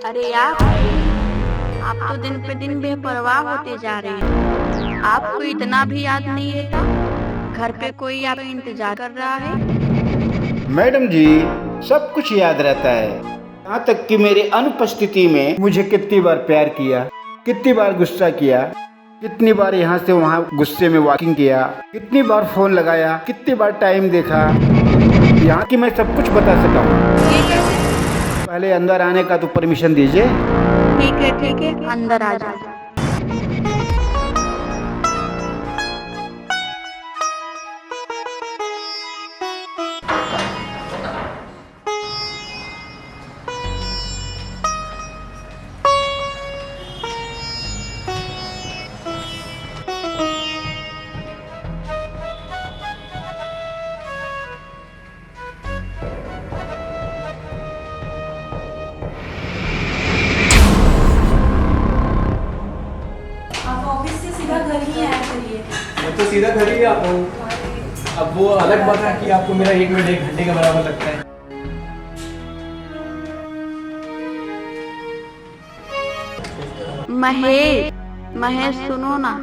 अरे यार, आप तो दिन पे दिन बेपरवाह होते जा रहे हैं। आपको इतना भी याद नहीं है क्या? घर पे कोई आपका इंतजार कर रहा है। मैडम जी, सब कुछ याद रहता है, यहाँ तक कि मेरी अनुपस्थिति में मुझे कितनी बार प्यार किया, कितनी बार गुस्सा किया, कितनी बार यहाँ से वहाँ गुस्से में वॉकिंग किया, कितनी बार फोन लगाया, कितनी बार टाइम देखा, यहाँ की मैं सब कुछ बता सका हूँ। ये कैसे? पहले अंदर आने का तो परमिशन दीजिए। ठीक है, अंदर आ जाओ। आप ऑफिस से सीधा घर ही आया करिए। मैं तो सीधा घर ही आता हूँ। अब वो अलग बात है कि आपको मेरा 1 मिनट 1 घंटे का बराबर लगता है। महेश सुनो ना,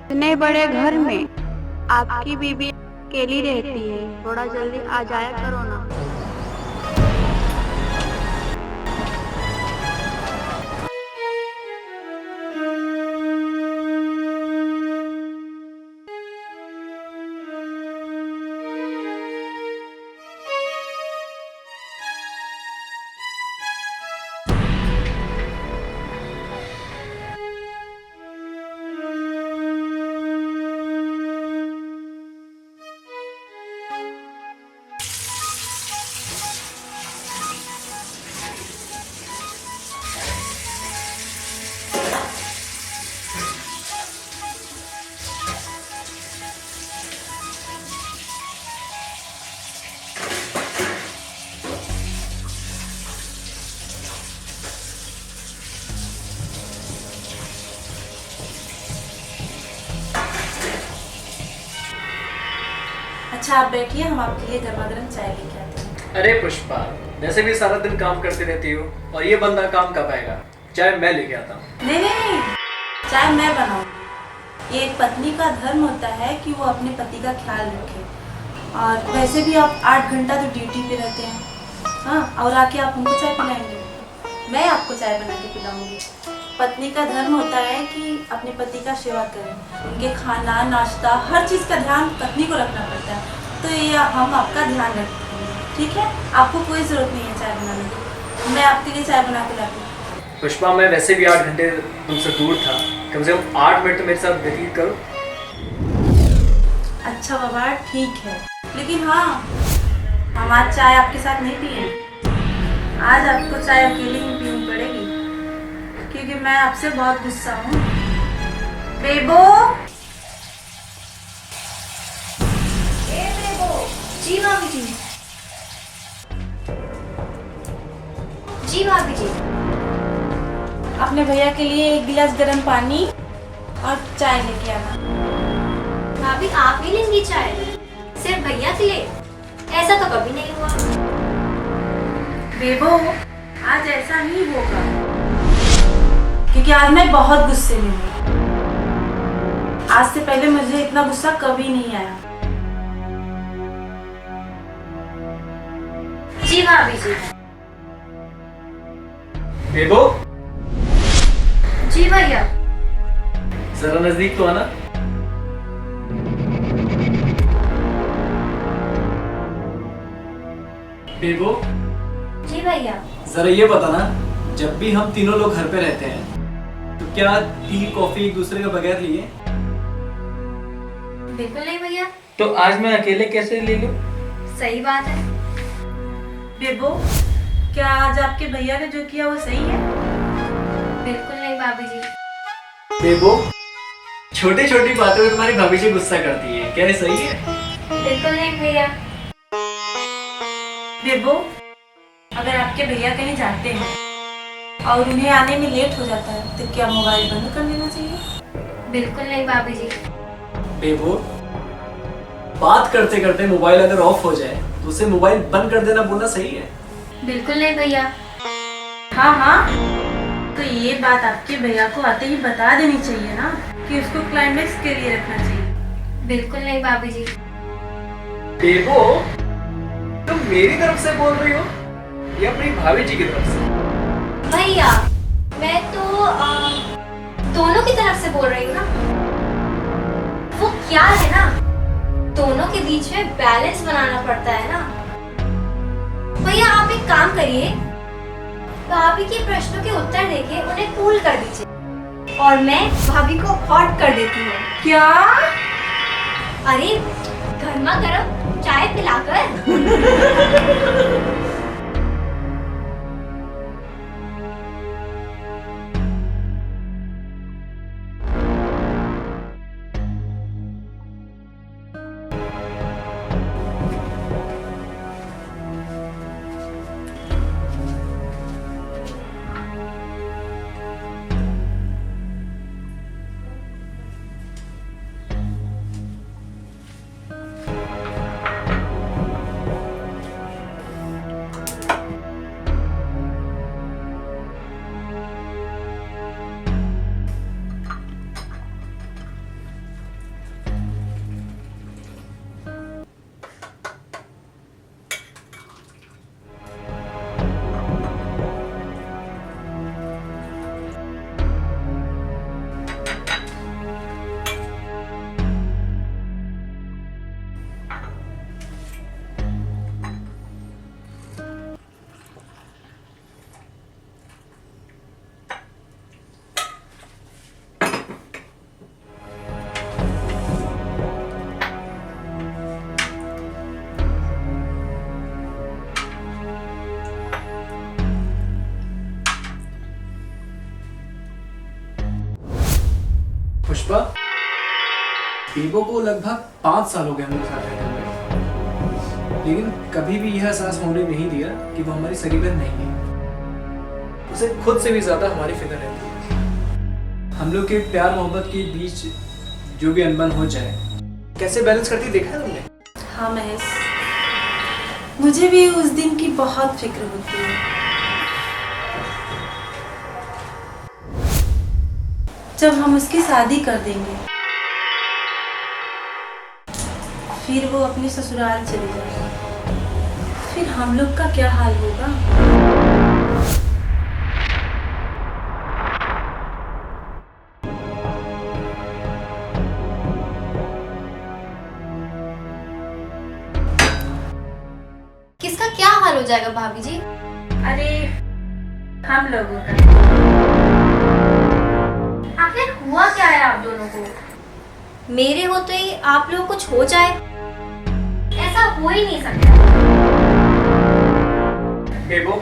इतने बड़े घर में आपकी बीबी अकेली रहती है, थोड़ा जल्दी आ जाया करो ना। अच्छा आप बैठिए, हम आपके लिए गर्मा गर्म चाय लेके आते हैं। अरे पुष्पा, वैसे भी सारा दिन काम करती रहती हो और ये बंदा काम कब आएगा? चाय मैं लेके आता हूँ। नहीं, चाय मैं बनाऊंगी। ये एक पत्नी का धर्म होता है कि वो अपने पति का ख्याल रखे। और वैसे भी आप 8 घंटा तो ड्यूटी पे रहते हैं, हाँ, और आके आप उनको चाय पिलाएंगे। मैं आपको चाय बना के पिलाऊंगी। पत्नी का धर्म होता है कि अपने पति का सेवा करें, उनके खाना नाश्ता हर चीज़ का ध्यान पत्नी को रखना पड़ता है। तो ये हम आपका ध्यान रखेंगे, ठीक है? आपको कोई ज़रूरत नहीं है चाय बनाने की, मैं आपके लिए चाय बना के लाती हूँ। पुष्पा, मैं वैसे भी 8 घंटे तुमसे दूर था, कम से कम 8 मिनट तो मेरे साथ व्यतीत करो। अच्छा बाबा, ठीक है, लेकिन हाँ, हम आज चाय आपके साथ नहीं पिए। आज आपको चाय अकेले ही पीनी पड़ेगी, क्योंकि मैं आपसे बहुत गुस्सा हूँ। बेबो, जी भाभी जी। जी भाभी जी। अपने भैया के लिए 1 गिलास गर्म पानी और चाय लेके आना। भाभी आप भी लेंगी चाय? सिर्फ भैया के लिए? ऐसा तो कभी नहीं हुआ। बेबो, आज ऐसा नहीं होगा, क्योंकि आज मैं बहुत गुस्से में हूँ। आज से पहले मुझे इतना गुस्सा कभी नहीं आया। जी भाभी जी। बेबो, जी भैया। जरा नजदीक तो आना। बेबो, जी भैया। जरा ये बताना, जब भी हम तीनों लोग घर पे रहते हैं तो क्या टी कॉफी एक दूसरे के बगैर लिए? बिल्कुल नहीं भैया। तो आज मैं अकेले कैसे ले लूं? सही बात है। बेबो, क्या आज आपके भैया ने जो किया वो सही है? बिल्कुल नहीं भाभी जी। बेबो, छोटी छोटी बातों में तुम्हारी भाभी जी गुस्सा करती है, क्या ये सही है? बिल्कुल नहीं भैया। बेबो, अगर आपके भैया कहीं जाते हैं और उन्हें आने में लेट हो जाता है तो क्या मोबाइल बंद कर लेना चाहिए? बिल्कुल नहीं भाभी जी। बेबो, बात करते करते मोबाइल अगर ऑफ हो जाए तो उसे मोबाइल बंद कर देना बोलना सही है? बिल्कुल नहीं भैया। हाँ हाँ, तो ये बात आपके भैया को आते ही बता देनी चाहिए ना कि उसको क्लाइमेक्स के लिए रखना चाहिए। बिल्कुल नहीं भाभी जी। बेबो, तुम मेरी तरफ से बोल रही हो या अपनी भाभी जी की तरफ से? भैया मैं तो दोनों की तरफ से बोल रही हूँ ना। वो क्या है ना, दोनों के बीच में बैलेंस बनाना पड़ता है ना। भैया आप एक काम करिए, भाभी के प्रश्नों के उत्तर देके उन्हें कूल कर दीजिए और मैं भाभी को हॉट कर देती हूँ। क्या? अरे गर्मा गर्म चाय पिलाकर। पुष्पा, बेबो को लगभग 5 साल हो गए हम लोग साथ रहते हुए, लेकिन कभी भी यह एहसास होने नहीं दिया कि वो हमारी सगी बहन नहीं है। उसे खुद से भी ज्यादा हमारी फिक्र रहती है। हम लोग के प्यार मोहब्बत के बीच जो भी अनबन हो जाए, कैसे बैलेंस करती देखा है तुमने? हाँ महेश, मुझे भी उस दिन की बहुत फिक्र होती है जब हम उसकी शादी कर देंगे, फिर वो अपने ससुराल चले जाएगा, फिर हम लोग का क्या हाल होगा। किसका क्या हाल हो जाएगा भाभी जी? अरे हम लोगों का। आखिर हुआ क्या है आप दोनों को? मेरे होते ही आप लोग कुछ हो जाए, ऐसा हो ही नहीं सकता। बेबो,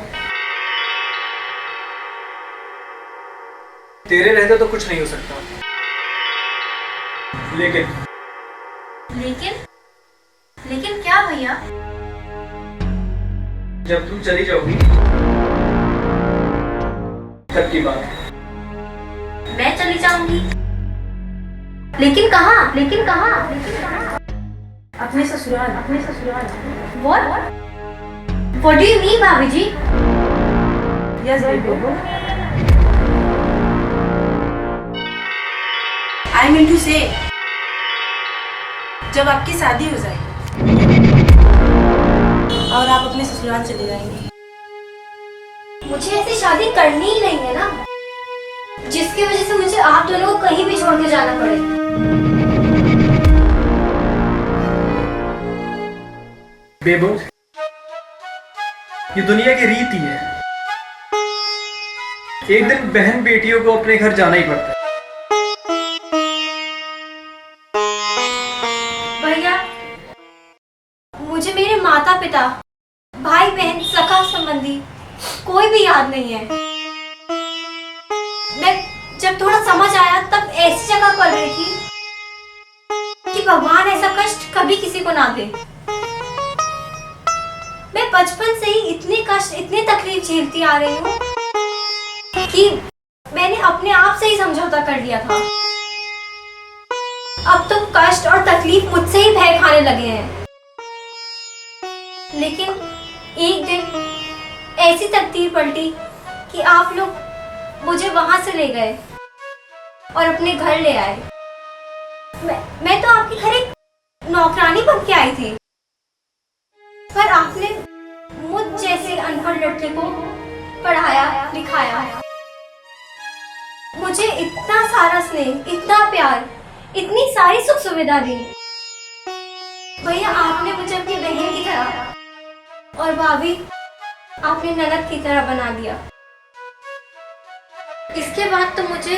तेरे रहते तो कुछ नहीं हो सकता, लेकिन लेकिन क्या भैया? जब तुम चली जाओगी तब की बात है। मैं चली जाऊंगी, लेकिन कहाँ? अपने ससुराल। What do you mean bhabhi ji? Yes Bebo, I mean to say जब आपकी शादी हो जाएगी और आप अपने ससुराल चले जाएंगे। मुझे ऐसी शादी करनी ही नहीं है ना, जिसकी वजह से मुझे आप दोनों को कहीं भी छोड़ के जाना पड़े। बेबो, ये दुनिया की रीति है, एक दिन बहन बेटियों को अपने घर जाना ही पड़ता है। भैया, मुझे मेरे माता पिता, भाई बहन, सखा संबंधी कोई भी याद नहीं है। मैं जब थोड़ा समझ आया तब ऐसी जगह पल रही थी कि भगवान ऐसा कष्ट कभी किसी को ना दे। मैं बचपन से ही इतने कष्ट, इतनी तकलीफ झेलती आ रही हूँ कि मैंने अपने आप से ही समझौता कर लिया था। अब तो कष्ट और तकलीफ मुझसे ही भय खाने लगे हैं। लेकिन एक दिन ऐसी तकदीर पलटी कि आप लोग मुझे वहां से ले गए और अपने घर ले आए। मैं तो आपके घर एक नौकरानी बन के आई थी, पर आपने मुझ जैसे अनपढ़ लड़के को पढ़ाया लिखाया, मुझे इतना सारा स्नेह, इतना प्यार, इतनी सारी सुख सुविधा दी। भैया आपने मुझे अपनी बहन की तरह और भाभी आपने ननद की तरह बना दिया। इसके बाद तो मुझे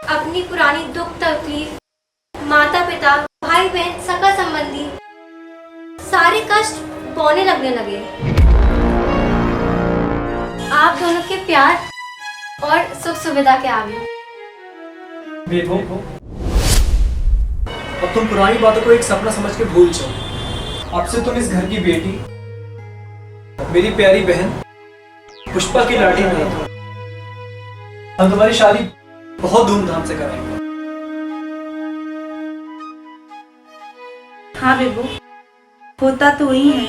अपनी पुरानी दुख तकलीफ, माता पिता, भाई बहन, सगा संबंधी सारे कष्ट बौने लगने लगे। आप दोनों के प्यार और सुख सुविधा के आगे। बेबो, अब तुम पुरानी बातों को एक सपना समझ के भूल जाओ। अब से तुम इस घर की बेटी, मेरी प्यारी बहन पुष्पा की लाठी नहीं हो। हम तुम्हारी शादी बहुत धूमधाम से कराएंगे। हाँ बेबो, होता तो वही है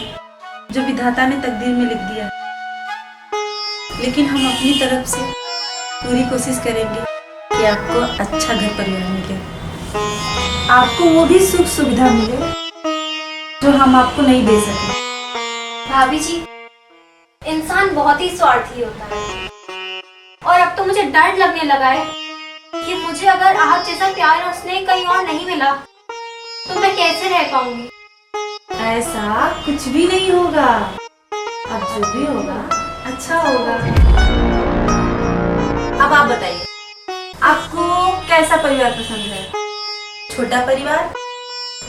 जो विधाता ने तकदीर में लिख दिया, लेकिन हम अपनी तरफ से पूरी कोशिश करेंगे कि आपको अच्छा घर परिवार मिले, आपको वो भी सुख सुविधा मिले जो हम आपको नहीं दे सके। भाभी जी, इंसान बहुत ही स्वार्थी होता है और अब तो मुझे डर लगने लगा है कि मुझे अगर आप जैसा प्यार और स्नेह कहीं और नहीं मिला तो मैं कैसे रह पाऊंगी। ऐसा कुछ भी नहीं होगा, अब जो भी होगा अच्छा होगा। अब आप बताइए, आपको कैसा परिवार पसंद है? छोटा परिवार,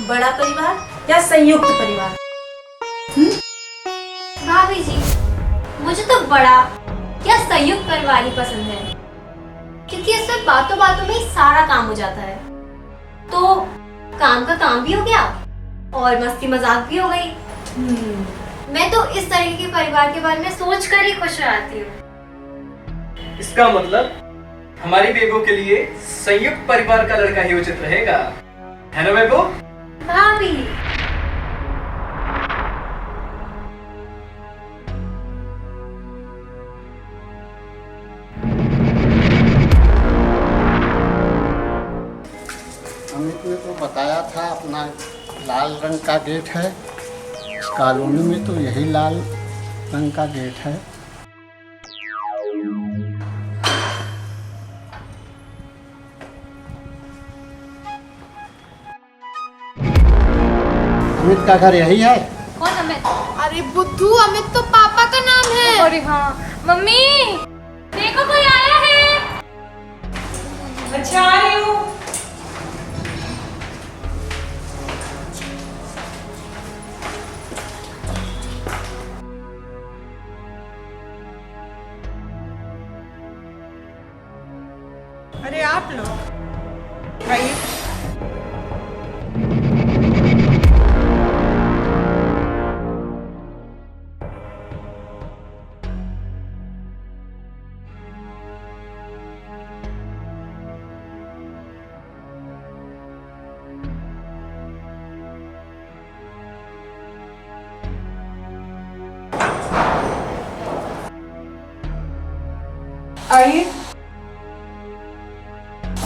बड़ा परिवार या संयुक्त परिवार? भाभी जी, मुझे तो बड़ा या संयुक्त परिवार ही पसंद है, क्योंकि इसमें बातों बातों में ही सारा काम हो जाता है। तो काम का काम भी हो गया और मस्ती मजाक भी हो गई। मैं तो इस तरह के परिवार के बारे में सोचकर ही खुश रहती हूँ। इसका मतलब हमारी बेबो के लिए संयुक्त परिवार का लड़का ही उचित रहेगा, है ना बेबो? भाभी, अमित ने तो बताया था अपना लाल रंग का गेट है, इस कॉलोनी में तो यही लाल रंग का गेट है। अमित का घर यही है? कौन अमित? अरे बुद्धू, अमित तो पापा का नाम है। अरे हाँ, मम्मी देखो कोई आया है। अच्छा, आ रही हूँ। अरे आप लोग आइए। आइए,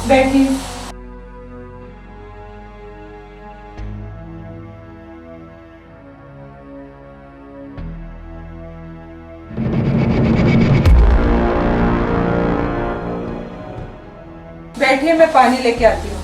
बैठिए। बैठिए, मैं पानी लेके आती हूँ।